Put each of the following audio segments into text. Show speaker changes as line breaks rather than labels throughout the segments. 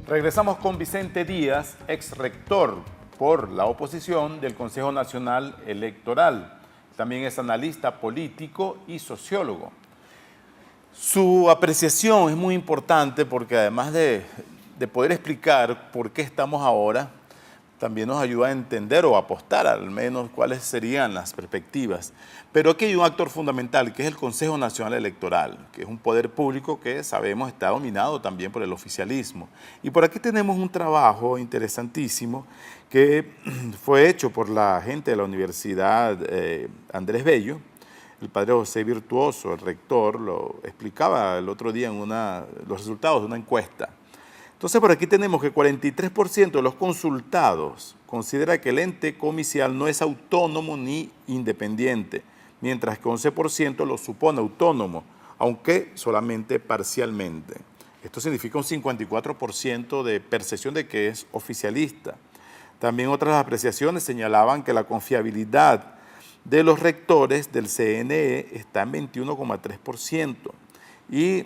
Regresamos con Vicente Díaz, ex rector por la oposición del Consejo Nacional Electoral. También es analista político y sociólogo. Su apreciación es muy importante porque además de poder explicar por qué estamos ahora, también nos ayuda a entender o apostar al menos cuáles serían las perspectivas. Pero aquí hay un actor fundamental que es el Consejo Nacional Electoral, que es un poder público que sabemos está dominado también por el oficialismo. Y por aquí tenemos un trabajo interesantísimo que fue hecho por la gente de la Universidad Andrés Bello. El padre José Virtuoso, el rector, lo explicaba el otro día en los resultados de una encuesta. Entonces, por aquí tenemos que 43% de los consultados considera que el ente comicial no es autónomo ni independiente, mientras que 11% lo supone autónomo, aunque solamente parcialmente. Esto significa un 54% de percepción de que es oficialista. También otras apreciaciones señalaban que la confiabilidad de los rectores del CNE está en 21,3% y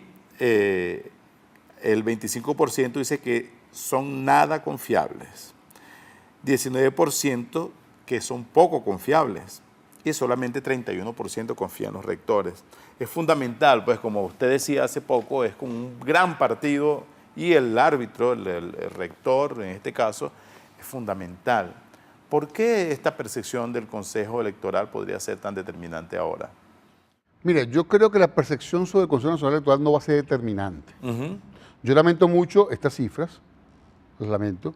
el 25% dice que son nada confiables, 19% que son poco confiables y solamente 31% confían en los rectores. Es fundamental, pues como usted decía hace poco, es con un gran partido y el árbitro, el rector en este caso, es fundamental. ¿Por qué esta percepción del Consejo Electoral podría ser tan determinante ahora?
Mire, yo creo que la percepción sobre el Consejo Nacional Electoral no va a ser determinante. Yo lamento mucho estas cifras, las lamento.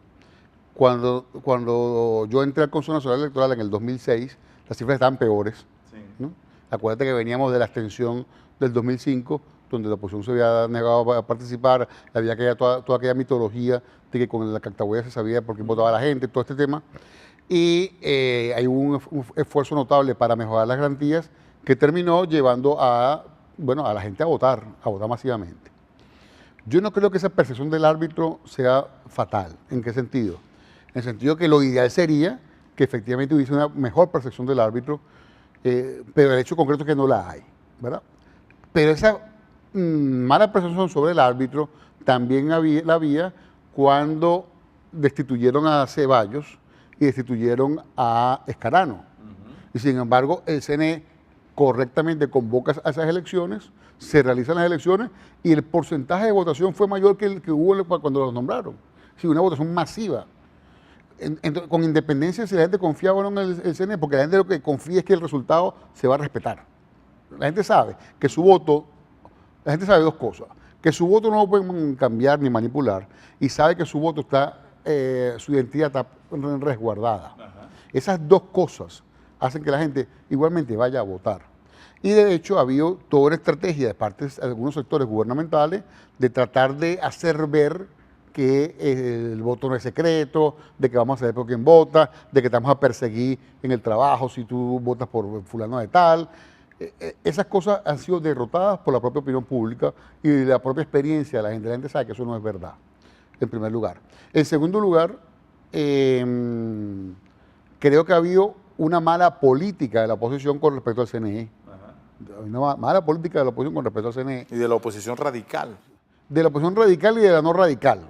Cuando yo entré al Consejo Nacional Electoral en el 2006, las cifras estaban peores. Sí. ¿No? Acuérdate que veníamos de la abstención del 2005, donde la oposición se había negado a participar, había toda aquella mitología de que con la cactahuella se sabía por qué votaba la gente, todo este tema. Y hay un esfuerzo notable para mejorar las garantías que terminó llevando a la gente a votar masivamente. Yo no creo que esa percepción del árbitro sea fatal. ¿En qué sentido? En el sentido que lo ideal sería que efectivamente hubiese una mejor percepción del árbitro, pero el hecho concreto es que no la hay, ¿verdad? Pero esa mala percepción sobre el árbitro también la había cuando destituyeron a Ceballos y destituyeron a Escarano. Y sin embargo, el CNE correctamente convoca a esas elecciones, se realizan las elecciones y el porcentaje de votación fue mayor que el que hubo cuando los nombraron. Sí, una votación masiva. Con independencia de si la gente confiaba o no en el CNE, porque la gente lo que confía es que el resultado se va a respetar. La gente sabe que su voto, la gente sabe dos cosas, que su voto no lo pueden cambiar ni manipular y sabe que su voto está, su identidad está resguardada. Ajá. Esas dos cosas hacen que la gente igualmente vaya a votar. Y de hecho ha habido toda una estrategia de parte de algunos sectores gubernamentales de tratar de hacer ver que el voto no es secreto, de que vamos a saber por quién vota, de que te vamos a perseguir en el trabajo si tú votas por fulano de tal. Esas cosas han sido derrotadas por la propia opinión pública y la propia experiencia de la gente. La gente sabe que eso no es verdad, en primer lugar. En segundo lugar, creo que ha habido una mala política de la oposición con respecto al CNE. Una mala política de la oposición con respecto al CNE.
Y de la oposición radical.
De la oposición radical y de la no radical.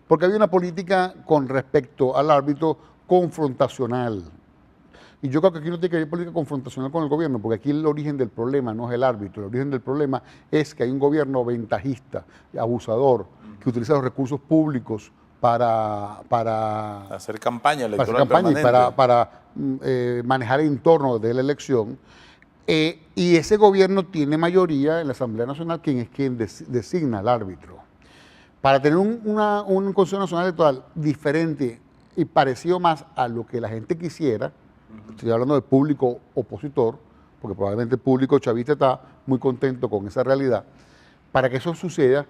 Porque había una política con respecto al árbitro confrontacional. Y yo creo que aquí no tiene que haber política confrontacional con el gobierno, porque aquí el origen del problema no es el árbitro. El origen del problema es que hay un gobierno ventajista, abusador, que utiliza los recursos públicos para
hacer campaña electoral,
para hacer campaña y para manejar el entorno de la elección. Y ese gobierno tiene mayoría en la Asamblea Nacional, quien es quien designa al árbitro. Para tener un Consejo Nacional Electoral diferente y parecido más a lo que la gente quisiera, estoy hablando del público opositor, porque probablemente el público chavista está muy contento con esa realidad. Para que eso suceda,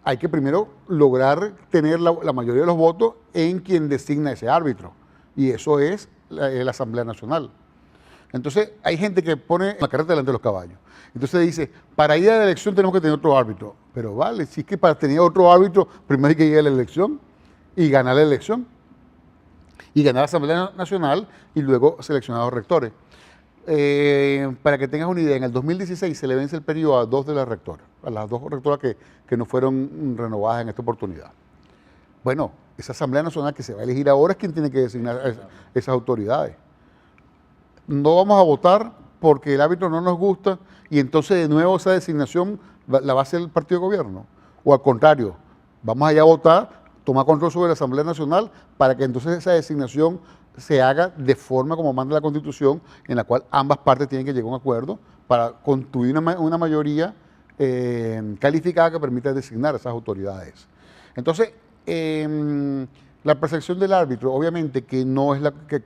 hay que primero lograr tener la mayoría de los votos en quien designa ese árbitro, y eso es la Asamblea Nacional. Entonces, hay gente que pone la carreta delante de los caballos. Entonces dice, para ir a la elección tenemos que tener otro árbitro. Pero vale, si es que para tener otro árbitro, primero hay que ir a la elección y ganar la elección. Y ganar la Asamblea Nacional y luego seleccionar a los rectores. Para que tengas una idea, en el 2016 se le vence el periodo a 2 de las rectoras. a las dos rectoras que no fueron renovadas en esta oportunidad. Bueno, esa Asamblea Nacional que se va a elegir ahora es quien tiene que designar esas autoridades. No vamos a votar porque el árbitro no nos gusta y entonces de nuevo esa designación la va a hacer el partido de gobierno. O al contrario, vamos allá a votar, tomar control sobre la Asamblea Nacional para que entonces esa designación se haga de forma como manda la Constitución, en la cual ambas partes tienen que llegar a un acuerdo para construir una mayoría calificada que permita designar a esas autoridades. Entonces, la percepción del árbitro, obviamente que no es la que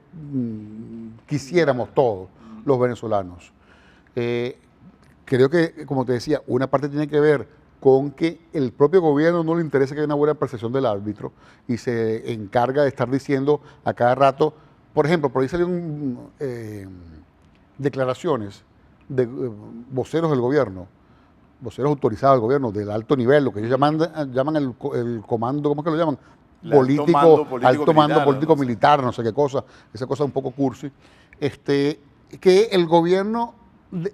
quisiéramos todos los venezolanos. Creo que, como te decía, una parte tiene que ver con que el propio gobierno no le interesa que haya una buena percepción del árbitro y se encarga de estar diciendo a cada rato, por ejemplo, por ahí salieron declaraciones de voceros del gobierno, voceros autorizados del gobierno, del alto nivel, lo que ellos llaman el comando, ¿cómo es que lo llaman? Alto mando político militar, no sé qué cosa, esa cosa un poco cursi, que el gobierno,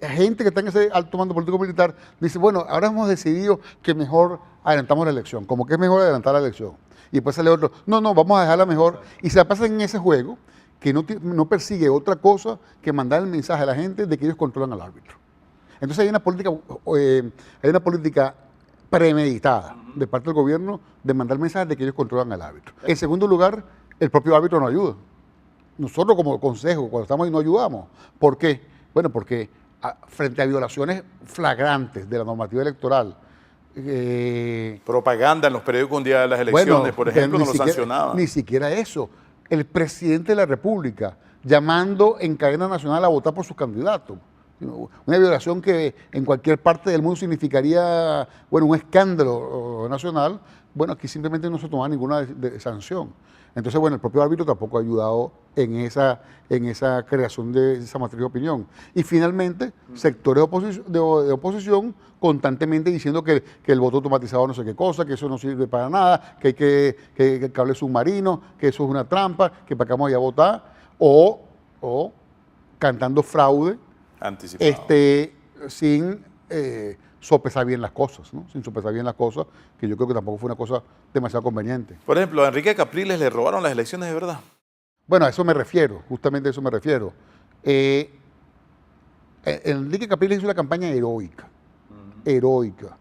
gente que está en ese alto mando político militar, dice, bueno, ahora hemos decidido que mejor adelantamos la elección, como que es mejor adelantar la elección. Y después sale otro, no, vamos a dejarla mejor, y se la pasan en ese juego que no persigue otra cosa que mandar el mensaje a la gente de que ellos controlan al árbitro. Entonces hay una política premeditada de parte del gobierno de mandar mensajes de que ellos controlan al árbitro. En segundo lugar, el propio árbitro no ayuda. Nosotros como consejo, cuando estamos ahí, no ayudamos. ¿Por qué? Bueno, porque frente a violaciones flagrantes de la normativa electoral,
propaganda en los periódicos un día de las elecciones, bueno, por ejemplo, no lo sancionaban.
Ni siquiera eso. El presidente de la República llamando en cadena nacional a votar por sus candidatos. Una violación que en cualquier parte del mundo significaría, bueno, un escándalo nacional. Bueno, aquí simplemente no se toma ninguna sanción. Entonces, bueno, el propio árbitro tampoco ha ayudado en esa creación de esa matriz de opinión. Y finalmente, sectores de oposición constantemente diciendo que el voto automatizado no sé qué cosa, que eso no sirve para nada, que hay que el cable submarino, que eso es una trampa, que para qué vamos a ir a votar, o cantando fraude,
anticipado,
sin sopesar bien las cosas, ¿no? Sin sopesar bien las cosas, que yo creo que tampoco fue una cosa demasiado conveniente.
Por ejemplo, a Enrique Capriles le robaron las elecciones de verdad.
Bueno, a eso me refiero, justamente a eso me refiero. Enrique Capriles hizo una campaña heroica, heroica,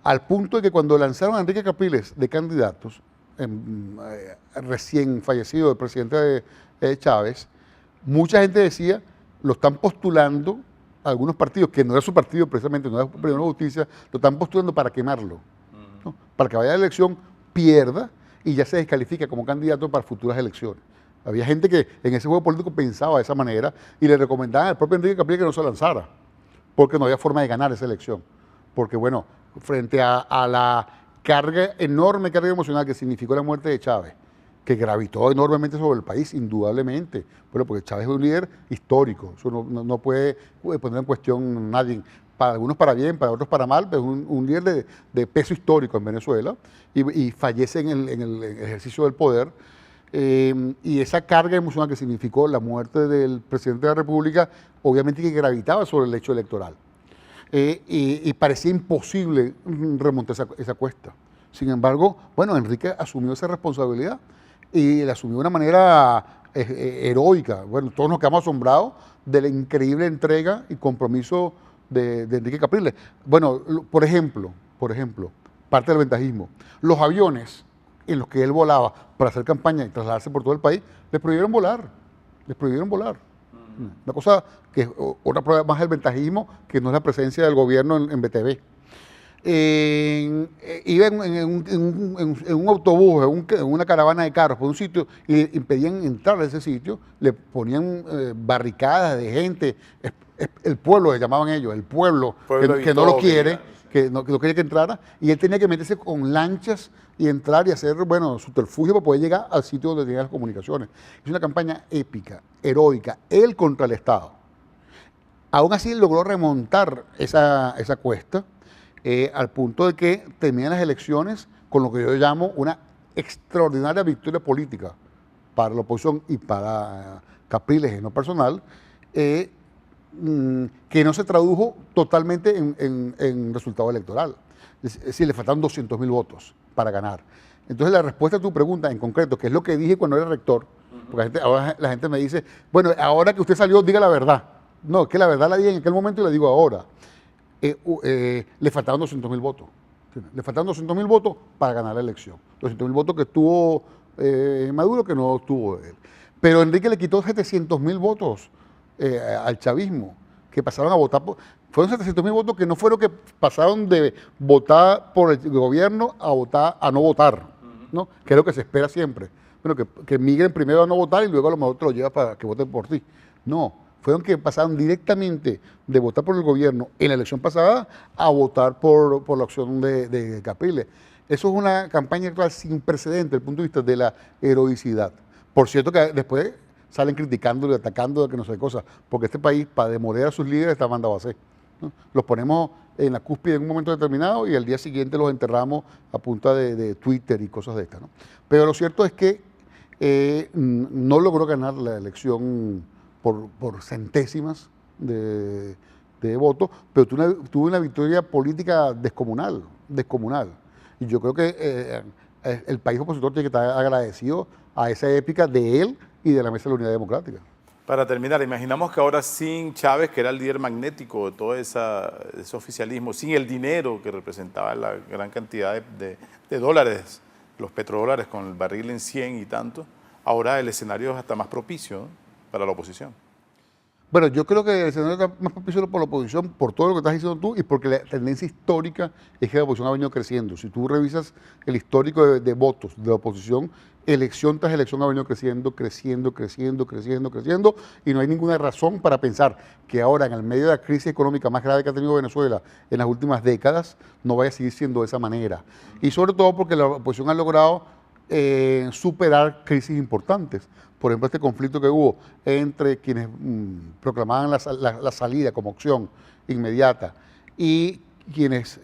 al punto de que cuando lanzaron a Enrique Capriles de candidatos, recién fallecido el presidente Chávez, mucha gente decía, lo están postulando algunos partidos, que no era su partido precisamente, no era Primera Justicia, lo están postulando para quemarlo, ¿no? Para que vaya a la elección, pierda y ya se descalifica como candidato para futuras elecciones. Había gente que en ese juego político pensaba de esa manera y le recomendaban al propio Enrique Capriles que no se lanzara, porque no había forma de ganar esa elección. Porque bueno, frente a la enorme carga emocional que significó la muerte de Chávez, que gravitó enormemente sobre el país, indudablemente, bueno, porque Chávez es un líder histórico, eso no puede poner en cuestión nadie, para algunos para bien, para otros para mal, pero es un líder de peso histórico en Venezuela y fallece en el ejercicio del poder, y esa carga emocional que significó la muerte del presidente de la República, obviamente que gravitaba sobre el hecho electoral, y parecía imposible remontar esa cuesta. Sin embargo, bueno, Enrique asumió esa responsabilidad y la asumió de una manera heroica. Bueno, todos nos quedamos asombrados de la increíble entrega y compromiso de Enrique Capriles. Bueno, por ejemplo, parte del ventajismo. Los aviones en los que él volaba para hacer campaña y trasladarse por todo el país, les prohibieron volar. Una cosa que es otra prueba más del ventajismo, que no es la presencia del gobierno en BTV. Iba en un autobús, en una caravana de carros por un sitio y impedían entrar a ese sitio, le ponían barricadas de gente, el pueblo le llamaban ellos, el pueblo que no lo quiere, que no quería que entrara, y él tenía que meterse con lanchas y entrar y hacer, bueno, subterfugio para poder llegar al sitio donde tenían las comunicaciones. Es una campaña épica, heroica, él contra el Estado. Aún así logró remontar esa cuesta, al punto de que terminan las elecciones con lo que yo llamo una extraordinaria victoria política para la oposición y para Capriles en lo personal, que no se tradujo totalmente en resultado electoral. Es decir, le faltaron 200.000 votos para ganar. Entonces, la respuesta a tu pregunta en concreto, que es lo que dije cuando era rector, porque ahora la gente me dice, bueno, ahora que usted salió, diga la verdad. No, es que la verdad la dije en aquel momento y la digo ahora. Le faltaron 200.000 votos. Le faltaron 200.000 votos para ganar la elección. 200.000 votos que tuvo Maduro, que no tuvo él. Pero Enrique le quitó 700.000 votos al chavismo, que pasaron a votar fueron 700.000 votos que no fueron que pasaron de votar por el gobierno a votar a no votar, ¿no? Que es lo que se espera siempre. Bueno, que migren primero a no votar y luego a lo mejor te lo llevas para que voten por ti. No, fueron que pasaron directamente de votar por el gobierno en la elección pasada a votar por la opción de Capriles. Eso es una campaña electoral sin precedentes desde el punto de vista de la heroicidad. Por cierto que después salen criticándolo y atacando de que no sé cosas, porque este país, para demoler a sus líderes, está mandado a hacer, ¿no? Los ponemos en la cúspide en un momento determinado y al día siguiente los enterramos a punta de Twitter y cosas de estas, ¿no? Pero lo cierto es que no logró ganar la elección por centésimas de votos, pero tuvo una victoria política descomunal. Y yo creo que el país opositor tiene que estar agradecido a esa épica de él y de la Mesa de la Unidad Democrática.
Para terminar, imaginamos que ahora sin Chávez, que era el líder magnético de todo ese oficialismo, sin el dinero que representaba la gran cantidad de dólares, los petrodólares con el barril en 100 y tanto, ahora el escenario es hasta más propicio, ¿no?, para la oposición.
Bueno, yo creo que el escenario está más propicio por la oposición, por todo lo que estás diciendo tú y porque la tendencia histórica es que la oposición ha venido creciendo. Si tú revisas el histórico de votos de la oposición, elección tras elección ha venido creciendo y no hay ninguna razón para pensar que ahora, en el medio de la crisis económica más grave que ha tenido Venezuela en las últimas décadas, no vaya a seguir siendo de esa manera. Y sobre todo porque la oposición ha logrado superar crisis importantes. Por ejemplo, este conflicto que hubo entre quienes proclamaban la salida como opción inmediata y quienes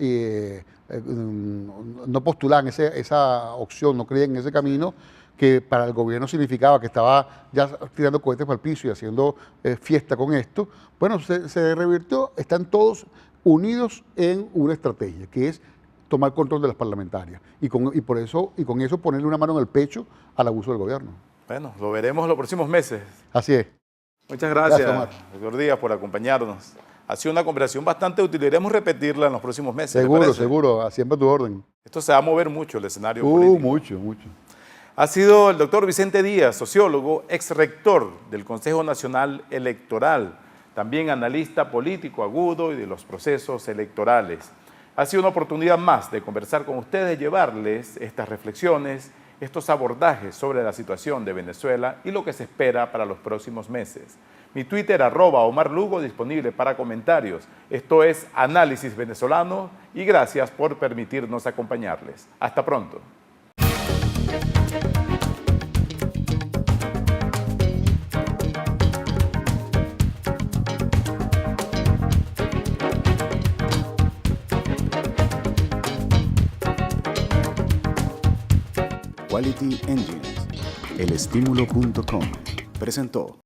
no postulaban esa opción, no creían en ese camino, que para el gobierno significaba que estaba ya tirando cohetes para el piso y haciendo fiesta con esto. Bueno, se revirtió, están todos unidos en una estrategia, que es tomar control de las parlamentarias y con eso ponerle una mano en el pecho al abuso del gobierno.
Bueno, lo veremos en los próximos meses.
Así es.
Muchas gracias, doctor Díaz, por acompañarnos. Ha sido una conversación bastante útil. Iremos repetirla en los próximos meses.
Seguro. Siempre a tu orden.
Esto se va a mover mucho, el escenario político.
Mucho.
Ha sido el doctor Vicente Díaz, sociólogo, ex rector del Consejo Nacional Electoral, también analista político agudo y de los procesos electorales. Ha sido una oportunidad más de conversar con ustedes, llevarles estas reflexiones, estos abordajes sobre la situación de Venezuela y lo que se espera para los próximos meses. Mi Twitter, @OmarLugo, disponible para comentarios. Esto es Análisis Venezolano y gracias por permitirnos acompañarles. Hasta pronto.
Quality Engines, elestimulo.com presentó.